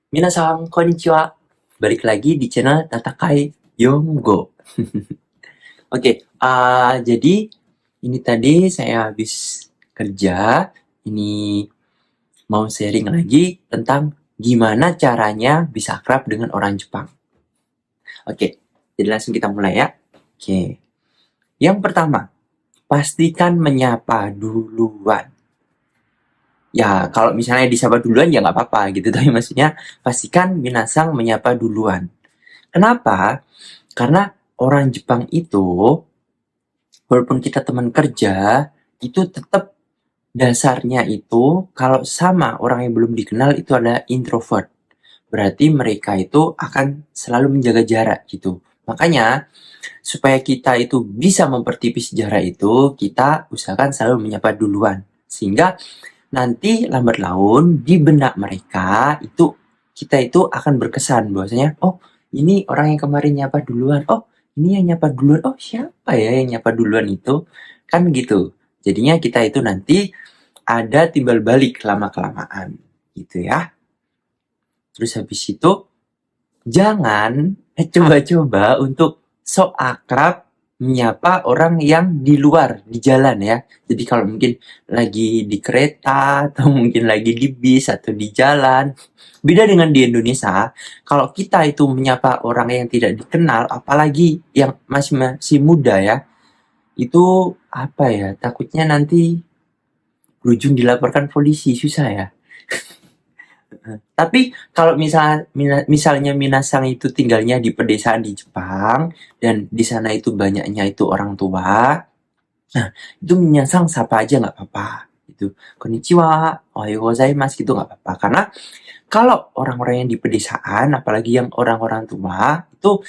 Minasan konnichiwa. Balik lagi di channel Tatakai Yonggo. Oke, jadi ini tadi saya habis kerja. Ini mau sharing lagi tentang gimana caranya bisa akrab dengan orang Jepang. Oke, jadi langsung kita mulai ya. Oke, yang pertama, pastikan menyapa duluan. Ya, kalau misalnya disapa duluan ya nggak apa-apa gitu. Tapi maksudnya pastikan minasang menyapa duluan. Kenapa? Karena orang Jepang itu, walaupun kita teman kerja, itu tetap dasarnya itu kalau sama orang yang belum dikenal itu adalah introvert. Berarti mereka itu akan selalu menjaga jarak gitu. Makanya supaya kita itu bisa mempertipis jarak itu, kita usahakan selalu menyapa duluan. Sehingga nanti lambat laun di benak mereka itu kita itu akan berkesan bahwasanya, oh ini orang yang kemarin nyapa duluan, oh ini yang nyapa duluan, oh siapa ya yang nyapa duluan itu, kan gitu. Jadinya kita itu nanti ada timbal balik lama-kelamaan gitu ya. Terus habis itu jangan coba-coba untuk sok akrab menyapa orang yang di luar, di jalan ya. Jadi kalau mungkin lagi di kereta atau mungkin lagi di bis atau di jalan. Beda dengan di Indonesia, kalau kita itu menyapa orang yang tidak dikenal, apalagi yang masih muda ya, itu apa ya, takutnya nanti berujung dilaporkan polisi, susah ya. Tapi kalau misalnya Minasang itu tinggalnya di pedesaan di Jepang dan di sana itu banyaknya itu orang tua, nah itu Minasang sapa aja nggak apa-apa. Itu konnichiwa, ohayo gozaimasu gitu nggak apa-apa. Karena kalau orang-orang yang di pedesaan, apalagi yang orang-orang tua, itu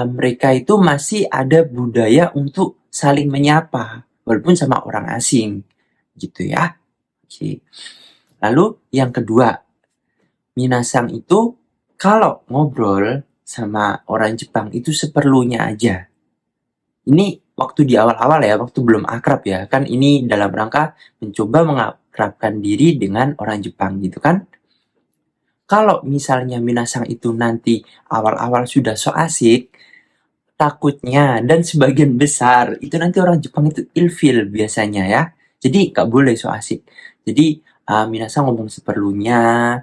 mereka itu masih ada budaya untuk saling menyapa, walaupun sama orang asing, gitu ya. Oke. Lalu yang kedua, Minasang itu kalau ngobrol sama orang Jepang itu seperlunya aja. Ini waktu di awal-awal ya, waktu belum akrab ya. Kan ini dalam rangka mencoba mengakrabkan diri dengan orang Jepang gitu kan. Kalau misalnya Minasang itu nanti awal-awal sudah so asik, takutnya dan sebagian besar itu nanti orang Jepang itu ilfil biasanya ya. Jadi nggak boleh so asik. Jadi Minasang ngomong seperlunya.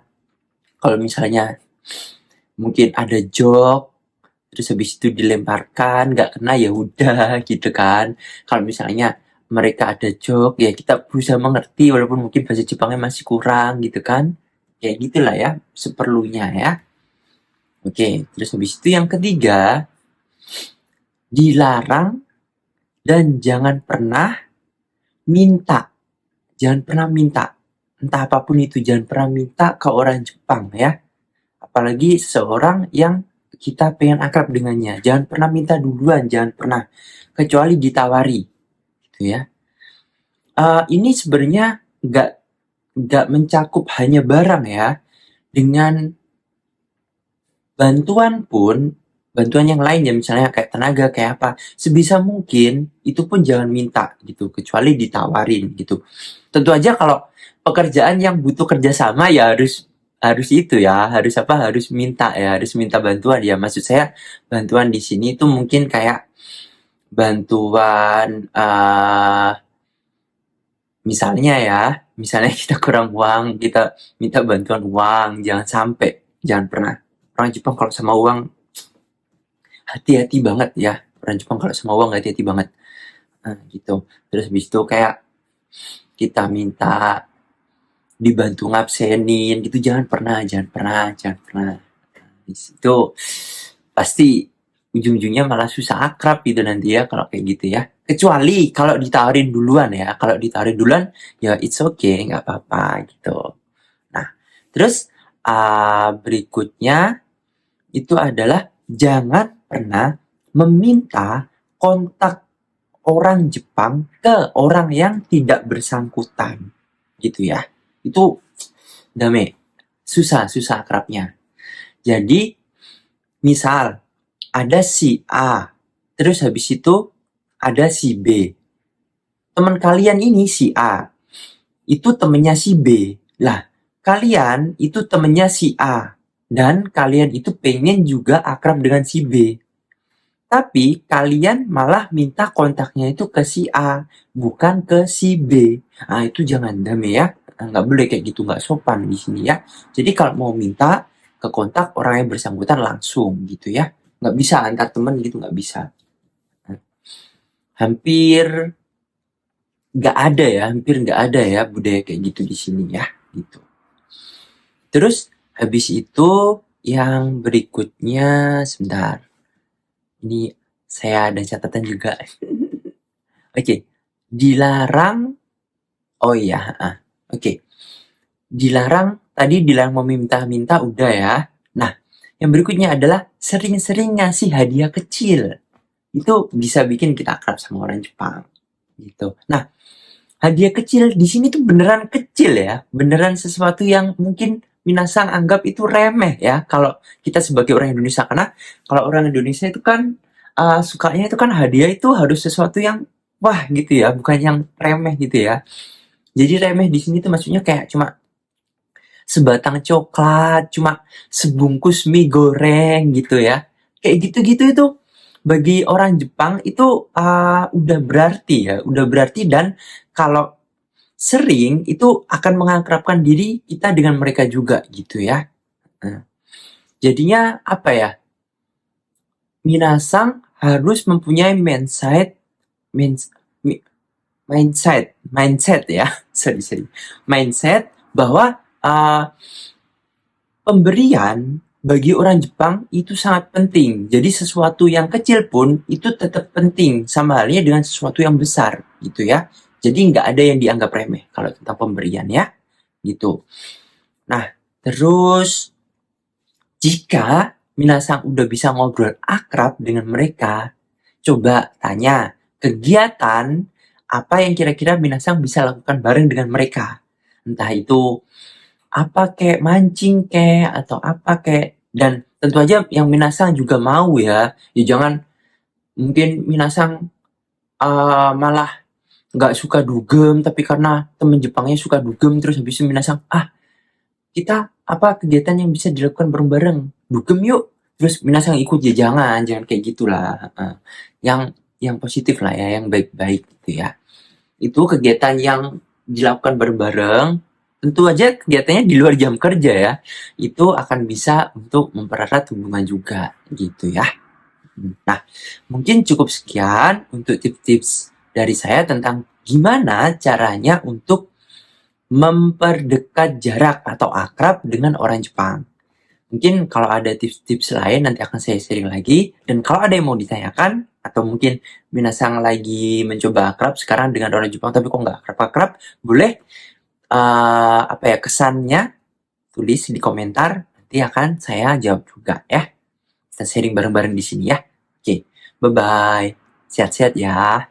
Kalau misalnya mungkin ada joke, terus habis itu dilemparkan, nggak kena ya udah gitu kan. Kalau misalnya mereka ada joke, ya kita berusaha mengerti walaupun mungkin bahasa Jepangnya masih kurang gitu kan. Kayak gitulah ya, seperlunya ya. Oke, terus habis itu yang ketiga, dilarang dan jangan pernah minta. Jangan pernah minta. Entah apapun itu, jangan pernah minta ke orang Jepang ya. Apalagi seseorang yang kita pengen akrab dengannya. Jangan pernah minta duluan, jangan pernah. Kecuali ditawari, gitu ya. Ini sebenarnya nggak mencakup hanya barang ya. Dengan bantuan pun, bantuan yang lain ya misalnya kayak tenaga, kayak apa. Sebisa mungkin itu pun jangan minta gitu, kecuali ditawarin gitu. Tentu aja kalau pekerjaan yang butuh kerjasama ya harus itu ya, harus apa, harus minta ya, harus minta bantuan ya. Maksud saya bantuan di sini itu mungkin kayak bantuan misalnya kita kurang uang, kita minta bantuan uang, jangan sampai, jangan pernah. Orang Jepang kalau sama uang hati-hati banget ya. Orang Jepang kalau sama uang hati-hati banget. Gitu. Terus habis itu kayak kita minta dibantu ngabsenin gitu, jangan pernah. Di situ pasti ujung-ujungnya malah susah akrab gitu nanti ya kalau kayak gitu ya. Kecuali kalau ditawarin duluan ya. Kalau ditawarin duluan ya it's okay, nggak apa-apa gitu. Nah, terus berikutnya itu adalah jangan pernah meminta kontak orang Jepang ke orang yang tidak bersangkutan gitu ya. Itu dame, susah akrabnya. Jadi misal ada si A, terus habis itu ada si B. Teman kalian ini si A, itu temennya si B. Lah, kalian itu temennya si A. dan kalian itu pengen juga akrab dengan si B. Tapi kalian malah minta kontaknya itu ke si A, bukan ke si B. Nah, itu jangan Dame ya. Nggak boleh kayak gitu, nggak sopan di sini ya. Jadi kalau mau minta ke kontak orang yang bersangkutan langsung gitu ya. Nggak bisa antar teman gitu, nggak bisa. Hampir hampir nggak ada ya budaya kayak gitu di sini ya, gitu. Terus habis itu yang berikutnya, sebentar. Ini saya ada catatan juga. Oke, dilarang. Oh iya, oke. Dilarang meminta-minta udah ya. Nah, yang berikutnya adalah sering-sering ngasih hadiah kecil. Itu bisa bikin kita akrab sama orang Jepang gitu. Nah, hadiah kecil di sini tuh beneran kecil ya, beneran sesuatu yang mungkin minasang anggap itu remeh ya kalau kita sebagai orang Indonesia, karena kalau orang Indonesia itu kan sukanya itu kan hadiah itu harus sesuatu yang wah gitu ya, bukan yang remeh gitu ya. Jadi remeh di sini tuh maksudnya kayak cuma sebatang coklat, cuma sebungkus mie goreng gitu ya. Kayak gitu-gitu itu bagi orang Jepang itu udah berarti ya, udah berarti, dan kalau sering itu akan mengakrabkan diri kita dengan mereka juga gitu ya. Nah, jadinya apa ya? Minasang harus mempunyai mins- mi- mindset ya, sorry, mindset bahwa pemberian bagi orang Jepang itu sangat penting. Jadi sesuatu yang kecil pun itu tetap penting, sama halnya dengan sesuatu yang besar gitu ya. Jadi nggak ada yang dianggap remeh kalau tentang pemberian ya, gitu. Nah, terus jika minasang udah bisa ngobrol akrab dengan mereka, coba tanya kegiatan apa yang kira-kira minasang bisa lakukan bareng dengan mereka. Entah itu apa kek, mancing kek, atau apa kek. Dan tentu aja yang minasang juga mau ya. Ya jangan mungkin minasang malah nggak suka dugem, tapi karena temen Jepangnya suka dugem, terus habis itu minasang, kita apa kegiatan yang bisa dilakukan bareng-bareng? Dugem yuk. Terus minasang ikut, ya jangan kayak gitulah. Yang positif lah ya, yang baik-baik gitu ya. Itu kegiatan yang dilakukan bareng-bareng, tentu aja kegiatannya di luar jam kerja ya, itu akan bisa untuk mempererat hubungan juga gitu ya. Nah, mungkin cukup sekian untuk tips-tips dari saya tentang gimana caranya untuk memperdekat jarak atau akrab dengan orang Jepang. Mungkin kalau ada tips-tips lain nanti akan saya sharing lagi. Dan kalau ada yang mau ditanyakan, atau mungkin minasang lagi mencoba akrab sekarang dengan orang Jepang tapi kok nggak akrab-akrab, boleh kesannya tulis di komentar. Nanti akan saya jawab juga ya. Kita sharing bareng-bareng di sini ya. Oke, bye-bye. Sehat-sehat ya.